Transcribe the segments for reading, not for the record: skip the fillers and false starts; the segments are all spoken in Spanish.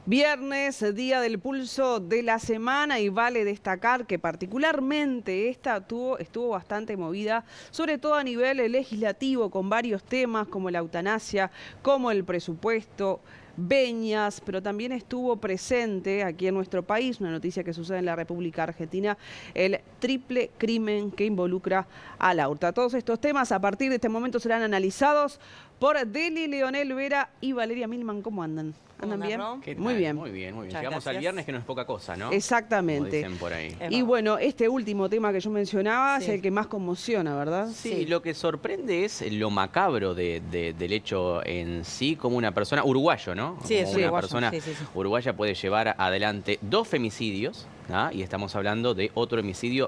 Viernes, día del pulso de la semana, y vale destacar que particularmente esta estuvo bastante movida, sobre todo a nivel legislativo, con varios temas como la eutanasia, como el presupuesto, veñas, pero también estuvo presente aquí en nuestro país, una noticia que sucede en la República Argentina, el triple crimen que involucra a la URTA. Todos estos temas a partir de este momento serán analizados por Deli, Leonel Vera y Valeria Milman. ¿Cómo andan? ¿Andan bien? Muy bien. Muy bien, muy bien. Muchas Llegamos gracias. al viernes, que no es poca cosa, ¿no? Exactamente. Como dicen por ahí. Y bueno, este último tema que yo mencionaba es Sí. el que más conmociona, ¿verdad? Sí, lo que sorprende es lo macabro del hecho en sí, como una persona, uruguayo, ¿no? Sí, es Como una uruguayo, persona sí. uruguaya puede llevar adelante 2 femicidios, ¿ah? Y estamos hablando de otro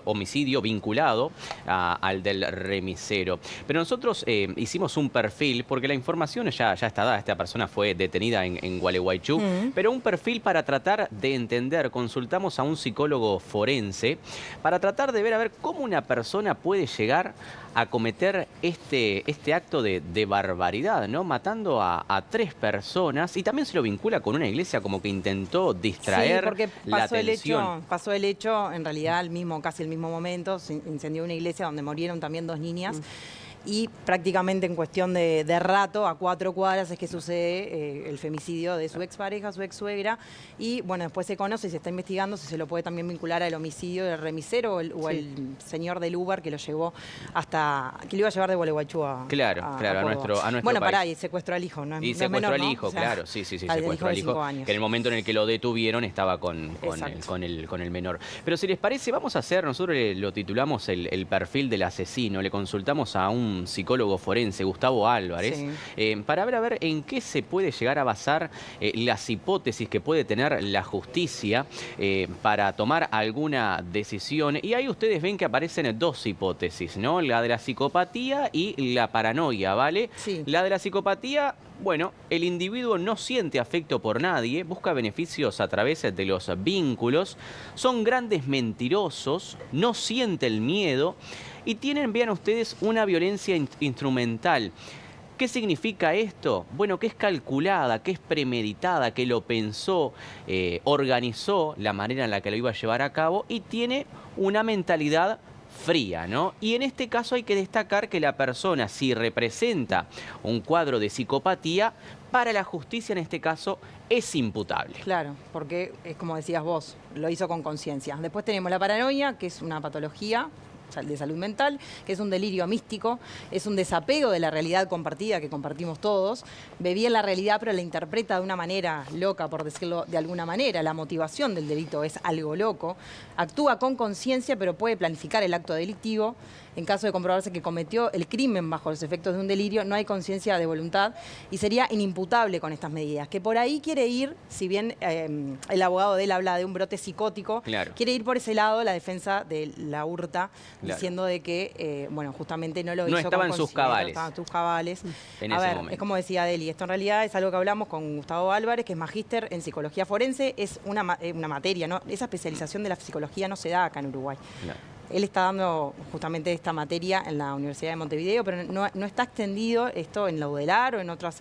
homicidio vinculado al del remisero. Pero nosotros hicimos un perfil, porque la información ya está dada. Esta persona fue detenida en Gualeguaychú, pero un perfil para tratar de entender. Consultamos a un psicólogo forense para tratar de ver a ver cómo una persona puede llegar a cometer este acto de barbaridad, ¿no? Matando a 3 personas, y también se lo vincula con una iglesia, como que intentó distraer porque la atención. pasó el hecho, en realidad casi el mismo momento, se incendió una iglesia donde murieron también 2 niñas. Y prácticamente en cuestión de rato, a 4 cuadras, es que sucede el femicidio de su expareja, su ex suegra. Y bueno, después se conoce y se está investigando si se lo puede también vincular al homicidio del remisero o el señor del Uber que lo llevó que lo iba a llevar de Gualeguaychú a Claro, a nuestro bueno, país. pará, y secuestró al hijo, ¿no? Y no es secuestró menor, al ¿no? hijo, O sea, claro, sí, al secuestró hijo al de hijo, 5 años. que en el momento en el que lo detuvieron estaba con el menor. Pero si les parece, vamos a hacer, nosotros lo titulamos el perfil del asesino, le consultamos a un psicólogo forense, Gustavo Álvarez, para ver a ver en qué se puede llegar a basar las hipótesis que puede tener la justicia para tomar alguna decisión. Y ahí ustedes ven que aparecen 2 hipótesis, ¿no? La de la psicopatía y la paranoia, ¿vale? Sí. La de la psicopatía, bueno, el individuo no siente afecto por nadie, busca beneficios a través de los vínculos, son grandes mentirosos, no siente el miedo y tienen, vean ustedes, una violencia instrumental. ¿Qué significa esto? Bueno, que es calculada, que es premeditada, que lo pensó, organizó la manera en la que lo iba a llevar a cabo y tiene una mentalidad fría, ¿no? Y en este caso hay que destacar que la persona, si representa un cuadro de psicopatía, para la justicia en este caso es imputable. Claro, porque es como decías vos, lo hizo con conciencia. Después tenemos la paranoia, que es una patología de salud mental, que es un delirio místico, es un desapego de la realidad compartida que compartimos todos. Bebía en la realidad, pero la interpreta de una manera loca, por decirlo de alguna manera. La motivación del delito es algo loco. Actúa con conciencia, pero puede planificar el acto delictivo. En caso de comprobarse que cometió el crimen bajo los efectos de un delirio, no hay conciencia de voluntad y sería inimputable con estas medidas. Que por ahí quiere ir, si bien el abogado de él habla de un brote psicótico, claro, quiere ir por ese lado la defensa de la URTA, claro, diciendo de que, bueno, justamente no lo hizo. No estaba en sus cabales. No estaba en sus cabales. En A ese ver, momento. es como decía Deli, esto en realidad es algo que hablamos con Gustavo Álvarez, que es magíster en psicología forense, es una materia, ¿no? Esa especialización de la psicología no se da acá en Uruguay. Claro. Él está dando justamente esta materia en la Universidad de Montevideo, pero no está extendido esto en la UDELAR o en otras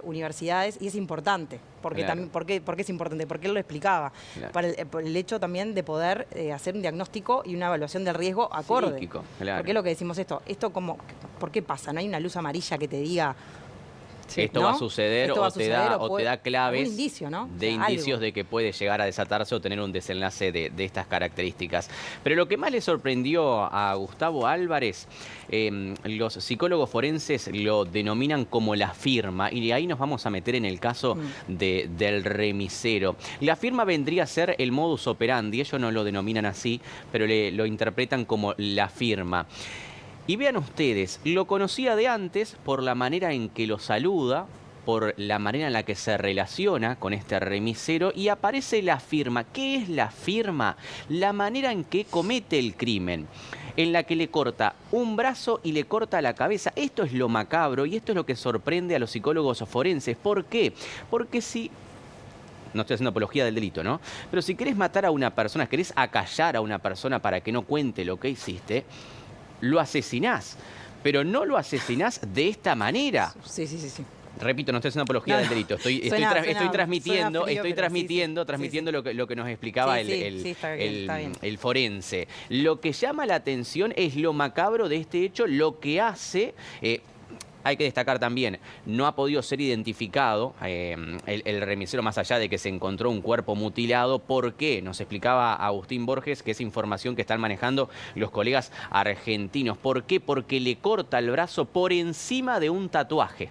universidades, y es importante. Porque claro, también, ¿por qué es importante? Porque él lo explicaba. Claro. Por el hecho también de poder hacer un diagnóstico y una evaluación del riesgo acorde. Psíquico, claro. Porque es lo que decimos esto. ¿Por qué pasa? ¿No hay una luz amarilla que te diga... Esto ¿no? va a suceder, Esto va a o te suceder, da claves, un indicio, ¿no? de O sea, indicios algo. de que puede llegar a desatarse o tener un desenlace de estas características. Pero lo que más le sorprendió a Gustavo Álvarez, los psicólogos forenses lo denominan como la firma, y ahí nos vamos a meter en el caso del remisero. La firma vendría a ser el modus operandi, ellos no lo denominan así, pero lo interpretan como la firma. Y vean ustedes, lo conocía de antes por la manera en que lo saluda, por la manera en la que se relaciona con este remisero, y aparece la firma. ¿Qué es la firma? La manera en que comete el crimen, en la que le corta un brazo y le corta la cabeza. Esto es lo macabro y esto es lo que sorprende a los psicólogos forenses. ¿Por qué? Porque si... No estoy haciendo apología del delito, ¿no? Pero si querés matar a una persona, querés acallar a una persona para que no cuente lo que hiciste, lo asesinás, pero no lo asesinás de esta manera. Sí. repito, no estoy haciendo apología del delito, estoy transmitiendo lo que nos explicaba está bien. el forense. Lo que llama la atención es lo macabro de este hecho, lo que hace... hay que destacar también, no ha podido ser identificado el remisero, más allá de que se encontró un cuerpo mutilado. ¿Por qué? Nos explicaba Agustín Borges que es información que están manejando los colegas argentinos. ¿Por qué? Porque le corta el brazo por encima de un tatuaje,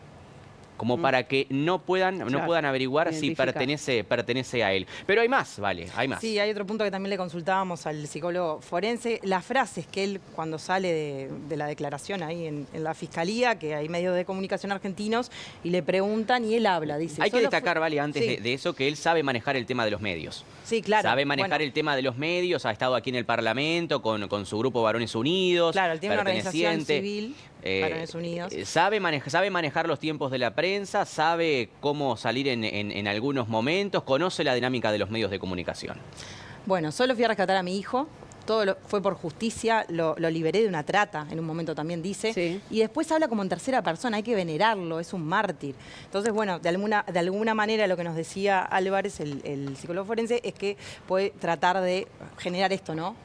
como para que no puedan averiguar si pertenece a él. Pero hay más, vale, hay más. Sí, hay otro punto que también le consultábamos al psicólogo forense. Las frases que él, cuando sale de la declaración ahí en la fiscalía, que hay medios de comunicación argentinos, y le preguntan y él habla, dice... Hay que destacar, Vale, antes de eso, que él sabe manejar el tema de los medios. Sí, claro. Sabe manejar el tema de los medios, ha estado aquí en el Parlamento con su grupo Varones Unidos. Claro, él tiene una organización civil, Varones Unidos. Sabe manejar los tiempos de la prensa, sabe cómo salir en algunos momentos, conoce la dinámica de los medios de comunicación. Bueno, solo fui a rescatar a mi hijo. Fue por justicia, lo liberé de una trata, en un momento también dice, sí. Y después habla como en tercera persona, hay que venerarlo, es un mártir. Entonces, bueno, de alguna manera lo que nos decía Álvarez, el psicólogo forense, es que puede tratar de generar esto, ¿no?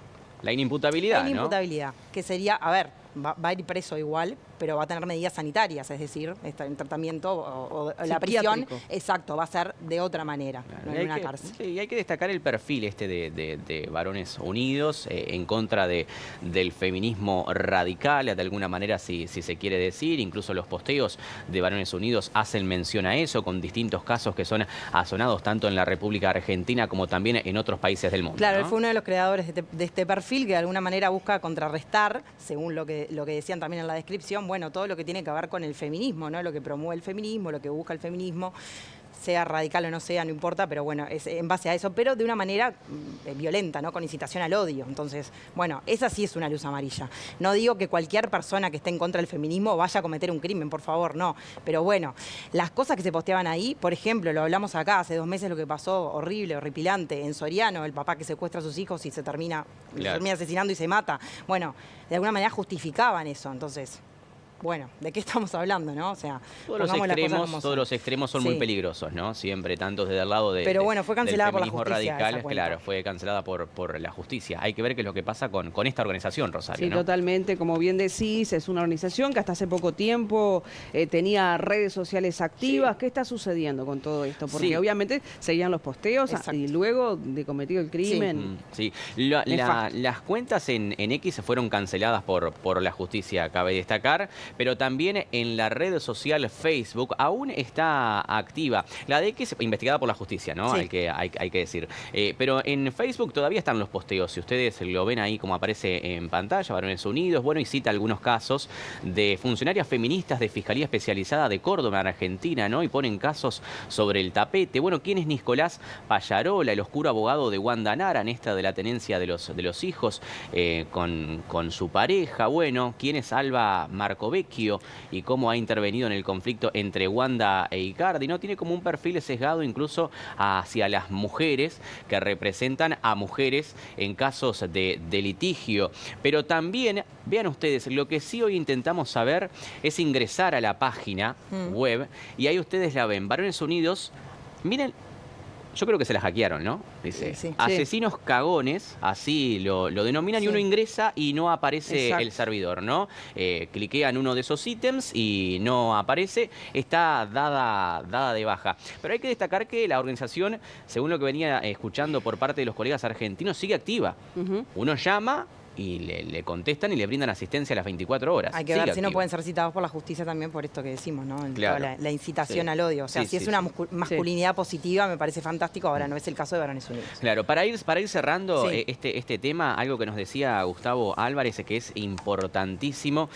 La inimputabilidad, La inimputabilidad, que sería, a ver, va a ir preso igual, pero va a tener medidas sanitarias, es decir, el tratamiento o la prisión, exacto, va a ser de otra manera, no en una cárcel. Sí, y hay que destacar el perfil de Varones Unidos en contra del feminismo radical, de alguna manera, si se quiere decir. Incluso los posteos de Varones Unidos hacen mención a eso, con distintos casos que son asonados tanto en la República Argentina como también en otros países del mundo. Claro, ¿no? Él fue uno de los creadores de este perfil que de alguna manera busca contrarrestar, según lo que decían también en la descripción, bueno, todo lo que tiene que ver con el feminismo, ¿no? Lo que promueve el feminismo, lo que busca el feminismo, sea radical o no sea, no importa, pero bueno, es en base a eso, pero de una manera violenta, ¿no? Con incitación al odio. Entonces, bueno, esa sí es una luz amarilla. No digo que cualquier persona que esté en contra del feminismo vaya a cometer un crimen, por favor, no. Pero bueno, las cosas que se posteaban ahí, por ejemplo, lo hablamos acá hace 2 meses, lo que pasó horrible, horripilante, en Soriano, el papá que secuestra a sus hijos y se termina asesinando y se mata. Bueno, de alguna manera justificaban eso, entonces... Bueno, ¿de qué estamos hablando, no? O sea, todos los extremos son muy peligrosos, ¿no? Siempre, tanto desde el lado Pero bueno, fue cancelada por la justicia. Radical, claro, fue cancelada por la justicia. Hay que ver qué es lo que pasa con esta organización, Rosario, Sí, ¿no? Totalmente, como bien decís, es una organización que hasta hace poco tiempo tenía redes sociales activas. Sí. ¿Qué está sucediendo con todo esto? Porque obviamente seguían los posteos y luego de cometido el crimen. Sí, las cuentas en X fueron canceladas por la justicia, cabe destacar. Pero también en la red social Facebook aún está activa. La de X, investigada por la justicia, ¿no? Sí. Hay que decir. Pero en Facebook todavía están los posteos. Si ustedes lo ven ahí como aparece en pantalla, Varones Unidos, bueno, y cita algunos casos de funcionarias feministas de Fiscalía Especializada de Córdoba, en Argentina, ¿no? Y ponen casos sobre el tapete. Bueno, ¿quién es Nicolás Pallarola, el oscuro abogado de Wanda Nara, en esta de la tenencia de los hijos con su pareja? Bueno, ¿quién es Alba Marcovecchio y cómo ha intervenido en el conflicto entre Wanda e Icardi? ¿No? Tiene como un perfil sesgado incluso hacia las mujeres, que representan a mujeres en casos de litigio. Pero también, vean ustedes, lo que sí hoy intentamos saber es ingresar a la página web, y ahí ustedes la ven, Varones Unidos. Miren, yo creo que se la hackearon, ¿no? Dice, asesinos cagones, así lo denominan, y uno ingresa y no aparece el servidor, ¿no? Cliquean uno de esos ítems y no aparece, está dada de baja. Pero hay que destacar que la organización, según lo que venía escuchando por parte de los colegas argentinos, sigue activa. Uno llama y le contestan y le brindan asistencia a las 24 horas. Hay que ver si no pueden ser citados por la justicia también por esto que decimos, ¿no? Claro. La incitación al odio. O sea, si es una masculinidad positiva, me parece fantástico. Ahora no es el caso de Varones Unidos. Claro, para ir cerrando este tema, algo que nos decía Gustavo Álvarez, que es importantísimo,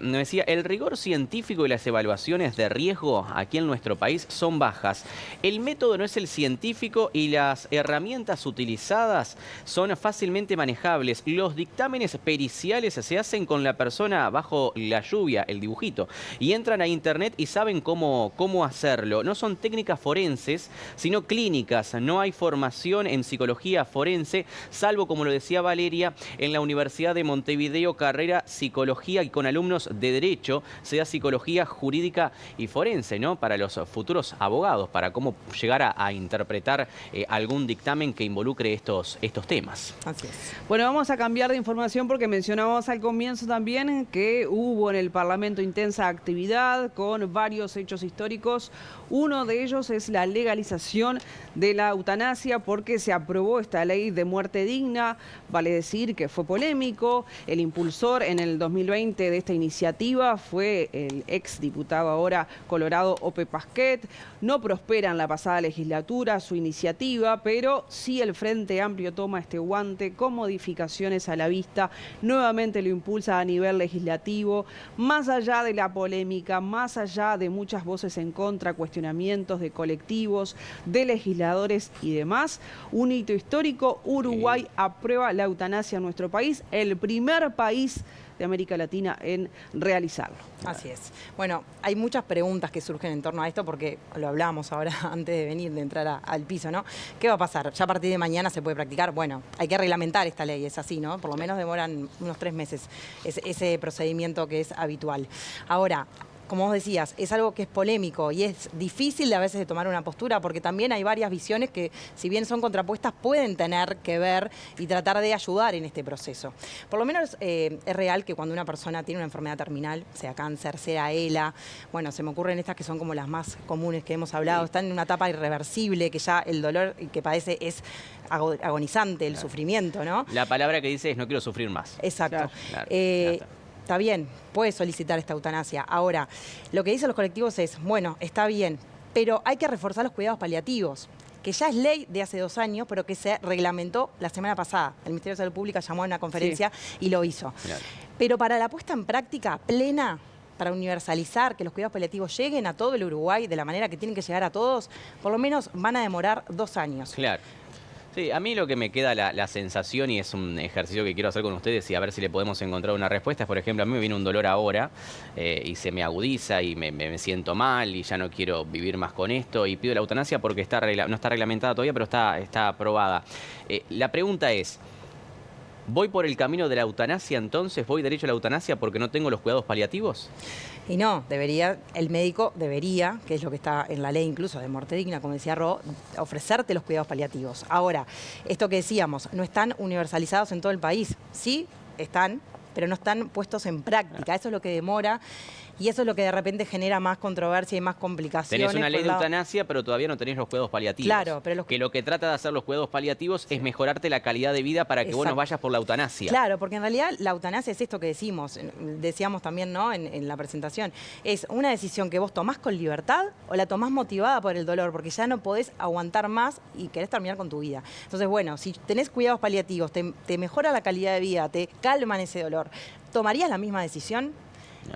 nos decía, el rigor científico y las evaluaciones de riesgo aquí en nuestro país son bajas. El método no es el científico y las herramientas utilizadas son fácilmente manejables. Los dictámenes dictámenes periciales se hacen con la persona bajo la lluvia, el dibujito, y entran a internet y saben cómo hacerlo. No son técnicas forenses, sino clínicas. No hay formación en psicología forense, salvo, como lo decía Valeria, en la Universidad de Montevideo, carrera psicología, y con alumnos de derecho se da psicología jurídica y forense, ¿no? Para los futuros abogados, para cómo llegar a interpretar algún dictamen que involucre estos temas. Así es. Bueno, vamos a cambiar de información porque mencionábamos al comienzo también que hubo en el Parlamento intensa actividad con varios hechos históricos. Uno de ellos es la legalización de la eutanasia, porque se aprobó esta ley de muerte digna. Vale decir que fue polémico. El impulsor en el 2020 de esta iniciativa fue el exdiputado ahora colorado Ope Pasquet. No prospera en la pasada legislatura su iniciativa, pero sí el Frente Amplio toma este guante con modificaciones a la vista. Nuevamente lo impulsa a nivel legislativo, más allá de la polémica, más allá de muchas voces en contra, cuestionamientos de colectivos, de legisladores y demás. Un hito histórico: Uruguay aprueba la eutanasia en nuestro país, el primer país de América Latina en realizarlo. Así es. Bueno, hay muchas preguntas que surgen en torno a esto, porque lo hablábamos ahora antes de venir, de entrar al piso, ¿no? ¿Qué va a pasar? ¿Ya a partir de mañana se puede practicar? Bueno, hay que reglamentar esta ley, es así, ¿no? Por lo menos demoran unos 3 meses ese procedimiento que es habitual. Ahora, como vos decías, es algo que es polémico y es difícil a veces de tomar una postura, porque también hay varias visiones que, si bien son contrapuestas, pueden tener que ver y tratar de ayudar en este proceso. Por lo menos es real que cuando una persona tiene una enfermedad terminal, sea cáncer, sea ELA, bueno, se me ocurren estas que son como las más comunes que hemos hablado, están en una etapa irreversible, que ya el dolor que padece es agonizante, el sufrimiento, ¿no? La palabra que dice es: no quiero sufrir más. Exacto. Claro. Está bien, puede solicitar esta eutanasia. Ahora, lo que dicen los colectivos es, bueno, está bien, pero hay que reforzar los cuidados paliativos, que ya es ley de hace 2 años, pero que se reglamentó la semana pasada. El Ministerio de Salud Pública llamó a una conferencia y lo hizo. Claro. Pero para la puesta en práctica plena, para universalizar, que los cuidados paliativos lleguen a todo el Uruguay de la manera que tienen que llegar a todos, por lo menos van a demorar 2 años. Claro. Sí, a mí lo que me queda la sensación, y es un ejercicio que quiero hacer con ustedes y a ver si le podemos encontrar una respuesta, es, por ejemplo, a mí me viene un dolor ahora y se me agudiza y me siento mal y ya no quiero vivir más con esto y pido la eutanasia porque no está reglamentada todavía, pero está aprobada. La pregunta es: ¿voy por el camino de la eutanasia entonces? ¿Voy derecho a la eutanasia porque no tengo los cuidados paliativos? Y no, el médico debería, que es lo que está en la ley incluso de muerte digna, como decía Ro, ofrecerte los cuidados paliativos. Ahora, esto que decíamos, no están universalizados en todo el país. Sí, están, pero no están puestos en práctica. Eso es lo que demora. Y eso es lo que de repente genera más controversia y más complicaciones. Tenés una ley de eutanasia, pero todavía no tenés los cuidados paliativos. Claro, pero lo que trata de hacer los cuidados paliativos es mejorarte la calidad de vida para que vos no vayas por la eutanasia. Claro, porque en realidad la eutanasia es esto que decíamos también, ¿no? en la presentación. Es una decisión que vos tomás con libertad o la tomás motivada por el dolor, porque ya no podés aguantar más y querés terminar con tu vida. Entonces, bueno, si tenés cuidados paliativos, te mejora la calidad de vida, te calman ese dolor, ¿tomarías la misma decisión?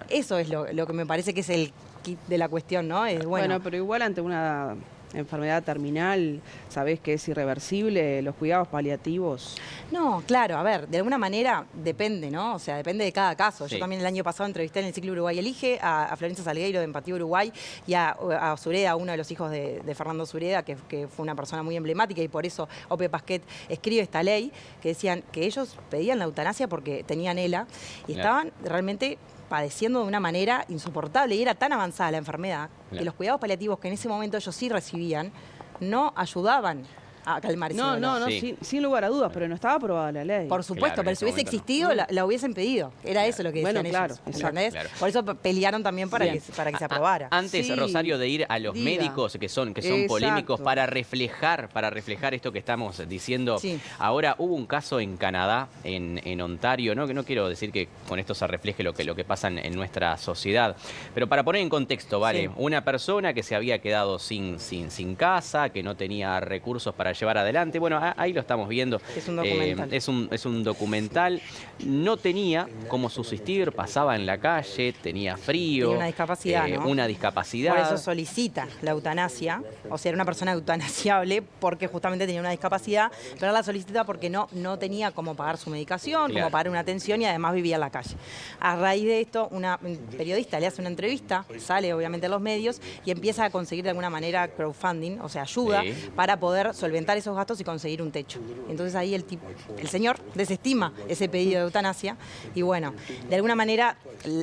Eso es lo que me parece que es el kit de la cuestión, ¿no? Es, bueno, pero igual ante una enfermedad terminal, sabés que es irreversible, los cuidados paliativos. No, claro, a ver, de alguna manera depende, ¿no? O sea, depende de cada caso. Sí. Yo también el año pasado entrevisté en el ciclo Uruguay Elige a Florencia Salgueiro de Empatía Uruguay y a Sureda, uno de los hijos de Fernando Sureda, que fue una persona muy emblemática, y por eso Ope Pasquet escribe esta ley, que decían que ellos pedían la eutanasia porque tenían ELA y estaban realmente padeciendo de una manera insoportable, y era tan avanzada la enfermedad que los cuidados paliativos que en ese momento ellos sí recibían no ayudaban a calmar ese dolor. No, sin lugar a dudas, pero no estaba aprobada la ley. Por supuesto, Claro, pero si hubiese existido, la hubiesen pedido. Era eso lo que decían Bueno, claro, ellos, ¿entendés? Claro. Por eso pelearon también para que se aprobara. Antes, Sí, Rosario, de ir a los médicos que son polémicos, Exacto. para reflejar esto que estamos diciendo. Sí. Ahora, hubo un caso en Canadá, en Ontario, ¿no? Que no quiero decir que con esto se refleje lo que pasa en nuestra sociedad, pero para poner en contexto, ¿vale? Sí. Una persona que se había quedado sin casa, que no tenía recursos para llevar adelante. Bueno, ahí lo estamos viendo. Es un documental. Es un documental. No tenía cómo subsistir, pasaba en la calle, tenía frío. Tenía una discapacidad, ¿no? Una discapacidad. Por eso solicita la eutanasia, o sea, era una persona eutanasiable porque justamente tenía una discapacidad, pero la solicita porque no tenía cómo pagar su medicación, Claro. cómo pagar una atención y además vivía en la calle. A raíz de esto, una periodista le hace una entrevista, sale obviamente en los medios y empieza a conseguir de alguna manera crowdfunding, o sea, ayuda Sí. para poder solventar esos gastos y conseguir un techo. Entonces ahí el señor desestima ese pedido de eutanasia y bueno, de alguna manera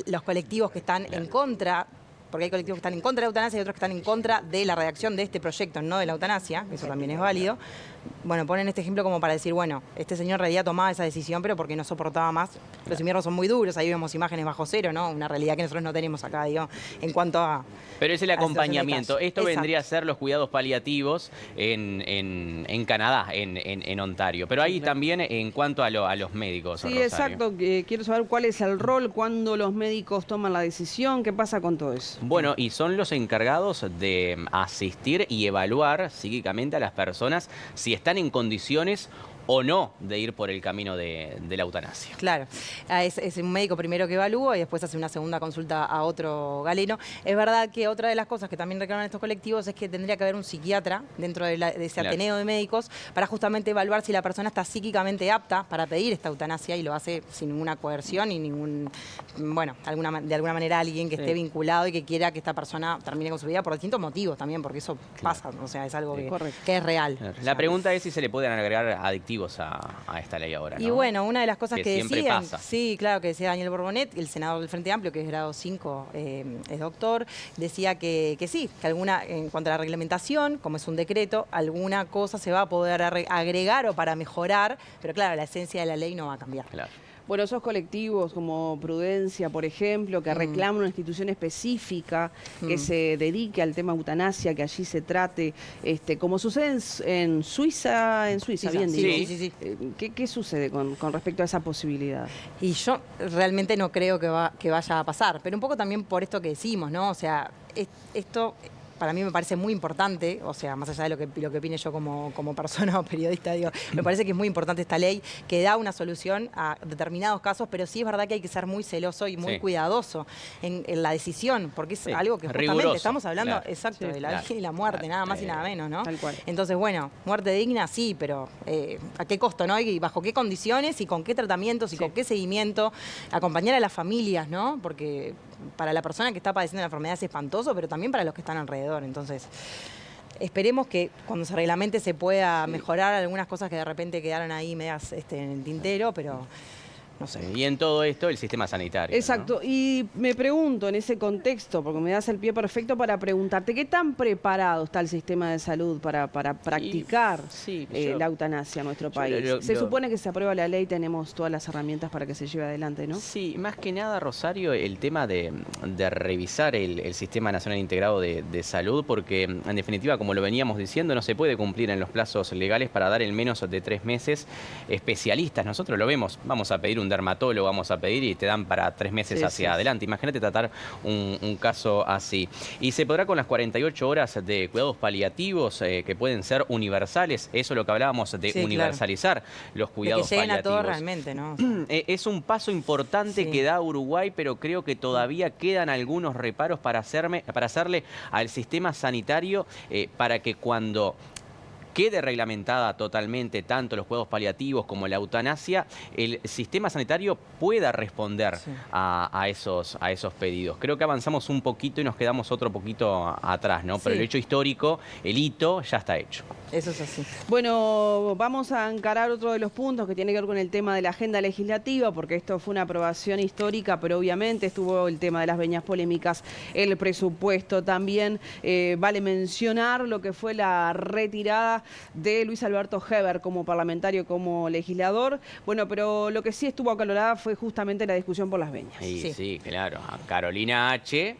los colectivos que están en contra, porque hay colectivos que están en contra de la eutanasia y otros que están en contra de la redacción de este proyecto, no de la eutanasia, eso también es válido. Bueno, ponen este ejemplo como para decir, bueno, este señor en realidad tomaba esa decisión, pero porque no soportaba más. Los inviernos son muy duros, ahí vemos imágenes bajo cero, ¿no? Una realidad que nosotros no tenemos acá, digo, en cuanto a... Pero es el a la situación de acompañamiento. calle. Esto Exacto. vendría a ser los cuidados paliativos en Canadá, en Ontario. Pero ahí también en cuanto a los médicos. Sí, Rosario. exacto. Quiero saber cuál es el rol, cuándo los médicos toman la decisión, qué pasa con todo eso. Bueno, y son los encargados de asistir y evaluar psíquicamente a las personas si están en condiciones o no de ir por el camino de la eutanasia. Claro, es un médico primero que evalúa y después hace una segunda consulta a otro galeno. Es verdad que otra de las cosas que también reclaman estos colectivos es que tendría que haber un psiquiatra dentro de ese Claro. ateneo de médicos para justamente evaluar si la persona está psíquicamente apta para pedir esta eutanasia y lo hace sin ninguna coerción y ningún, bueno, de alguna manera alguien que esté vinculado y que quiera que esta persona termine con su vida por distintos motivos también, porque eso pasa, o sea, es algo Correcto. que es real. La O sea, pregunta es si se le pueden agregar adictivos a esta ley ahora, ¿no? Y bueno, una de las cosas Que que siempre decían, pasa. sí, claro, que decía Daniel Borbonet, el senador del Frente Amplio, que es grado 5, es doctor, decía que sí, que en cuanto a la reglamentación, como es un decreto, alguna cosa se va a poder agregar o para mejorar, pero claro, la esencia de la ley no va a cambiar. Claro. Bueno, esos colectivos como Prudencia, por ejemplo, que reclaman una institución específica que se dedique al tema eutanasia, que allí se trate, como sucede en Suiza, bien sí, digo. sí. ¿Qué sucede con respecto a esa posibilidad? Y yo realmente no creo que vaya a pasar, pero un poco también por esto que decimos, ¿no? O sea, esto para mí me parece muy importante, o sea, más allá de lo que opine yo como persona o periodista, digo, me parece que es muy importante esta ley que da una solución a determinados casos, pero sí es verdad que hay que ser muy celoso y muy Sí. cuidadoso en la decisión, porque es Sí, algo que justamente riguroso, estamos hablando, claro. exacto, Sí, de la claro. vida y la muerte, Claro. nada más y nada menos, ¿no? Tal cual. Entonces, bueno, muerte digna sí, pero ¿a qué costo, no? Y bajo qué condiciones y con qué tratamientos y con qué seguimiento, acompañar a las familias, ¿no? Porque para la persona que está padeciendo la enfermedad es espantoso, pero también para los que están alrededor. Entonces, esperemos que cuando se reglamente se pueda mejorar algunas cosas que de repente quedaron ahí medias en el tintero, pero no sé. Y en todo esto, el sistema sanitario. Exacto, y me pregunto en ese contexto, porque me das el pie perfecto para preguntarte, ¿qué tan preparado está el sistema de salud para practicar sí, la eutanasia en nuestro país? Se supone que se aprueba la ley, tenemos todas las herramientas para que se lleve adelante, ¿no? Sí, más que nada, Rosario, el tema de revisar el Sistema Nacional Integrado de Salud, porque en definitiva, como lo veníamos diciendo, no se puede cumplir en los plazos legales para dar en menos de 3 meses especialistas. Nosotros lo vemos, vamos a pedir un dermatólogo, vamos a pedir y te dan para 3 meses hacia adelante. Imagínate tratar un caso así. Y se podrá con las 48 horas de cuidados paliativos que pueden ser universales. Eso es lo que hablábamos de Sí, universalizar los cuidados que lleguen a paliativos. todos realmente, ¿no? Es un paso importante Sí. que da Uruguay, pero creo que todavía quedan algunos reparos para hacerle al sistema sanitario para que cuando quede reglamentada totalmente tanto los cuidados paliativos como la eutanasia, el sistema sanitario pueda responder Sí. a esos pedidos. Creo que avanzamos un poquito y nos quedamos otro poquito atrás, ¿no? Pero Sí. el hecho histórico, el hito, ya está hecho. Eso es así. Bueno, vamos a encarar otro de los puntos que tiene que ver con el tema de la agenda legislativa, porque esto fue una aprobación histórica, pero obviamente estuvo el tema de las veñas polémicas, el presupuesto también. Vale mencionar lo que fue la retirada de Luis Alberto Heber como parlamentario, como legislador. Bueno, pero lo que sí estuvo acalorada fue justamente la discusión por las veñas. Sí, Sí. claro. A Carolina H.,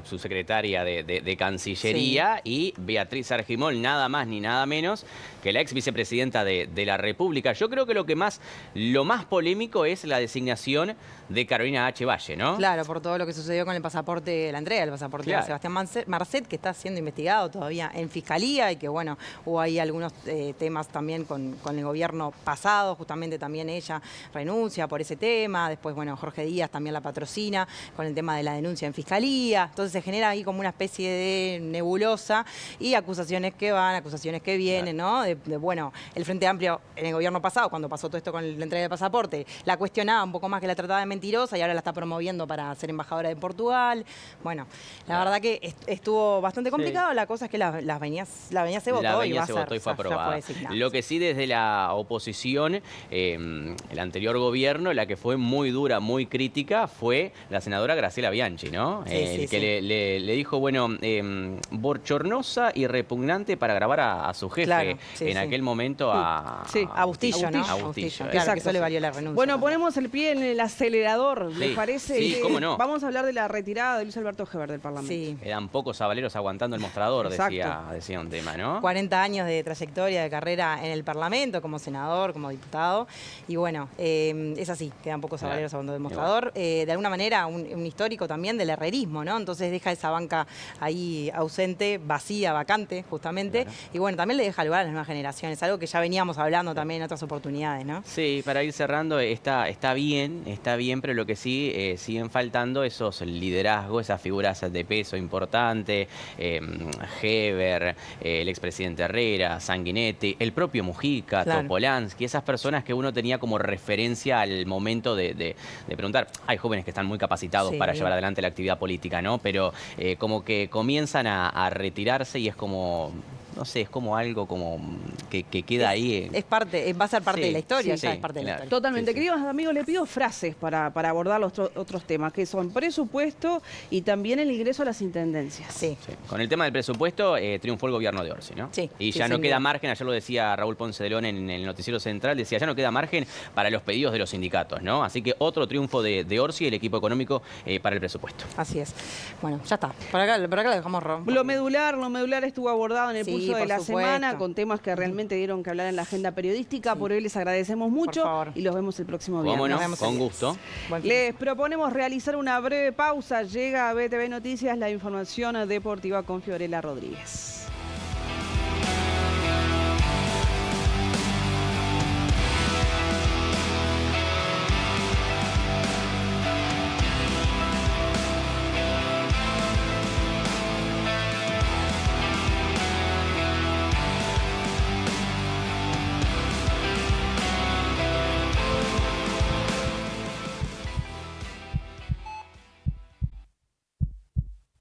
subsecretaria de Cancillería, y Beatriz Argimol, nada más ni nada menos que la ex vicepresidenta de la República. Yo creo que lo más polémico es la designación de Carolina H. Valle, ¿no? Claro, por todo lo que sucedió con el pasaporte, la entrega del pasaporte Claro. a Sebastián Marcet, que está siendo investigado todavía en Fiscalía y que, bueno, hubo ahí algunos temas también con el gobierno pasado, justamente también ella renuncia por ese tema, después, bueno, Jorge Díaz también la patrocina con el tema de la denuncia en fiscalía, entonces se genera ahí como una especie de nebulosa y acusaciones que van, acusaciones que vienen, ¿no? Bueno, el Frente Amplio en el gobierno pasado, cuando pasó todo esto con la entrega del pasaporte, la cuestionaba un poco más, que la trataba de mentirosa, y ahora la está promoviendo para ser embajadora de Portugal. Bueno, la verdad que estuvo bastante complicado, la cosa es que la venía se votó y va a ser, y fue ya aprobada. fue designada. Lo que sí, desde la oposición, el anterior gobierno, la que fue muy dura, muy crítica, fue la senadora Graciela Bianchi, ¿no? Que le dijo, bueno, bochornosa y repugnante para grabar a su jefe, claro, en aquel momento a Bustillo, ¿no? A Bustillo. Claro, que eso le valió la renuncia. Bueno, también. ponemos el pie en el acelerador, ¿les parece? Sí, cómo no. Vamos a hablar de la retirada de Luis Alberto Heber del Parlamento. Sí. Eran pocos avaleros aguantando el mostrador, decía un tema, ¿no? 40 años de trayectoria, de carrera en el Parlamento, como senador, como diputado. Y bueno, es así, quedan pocos avaleros aguantando el mostrador. De alguna manera, un histórico también del herrerismo, ¿no? Entonces deja esa banca ahí ausente, vacía, vacante, justamente. Claro. Y bueno, también le deja lugar a las nuevas generaciones, algo que ya veníamos hablando también en otras oportunidades, ¿no? Sí, para ir cerrando, está bien, pero lo que sí siguen faltando esos liderazgos, esas figuras de peso importante, Heber, el expresidente Herrera, Sanguinetti, el propio Mujica, claro. Topolansky, esas personas que uno tenía como referencia al momento de preguntar. Hay jóvenes que están muy capacitados para llevar adelante la actividad política, ¿no? Pero como que comienzan a retirarse y es como... No sé, es como algo como que queda ahí. Va a ser parte de la historia, ya es parte de la historia. Totalmente. Queridos amigos, le pido frases para abordar los otros temas, que son presupuesto y también el ingreso a las intendencias. Sí. Con el tema del presupuesto, triunfó el gobierno de Orsi, ¿no? Sí. Y ya no queda margen, ayer lo decía Raúl Ponce de León en el noticiero central, decía, ya no queda margen para los pedidos de los sindicatos, ¿no? Así que otro triunfo de Orsi y el equipo económico para el presupuesto. Así es. Bueno, ya está. Por acá lo dejamos romper. Lo medular estuvo abordado en el pulso de la semana, con temas que realmente dieron que hablar en la agenda periodística. Por hoy les agradecemos mucho y los vemos el próximo viernes. Vámonos, con gusto. Les proponemos realizar una breve pausa. Llega a BTV Noticias la información deportiva con Fiorella Rodríguez.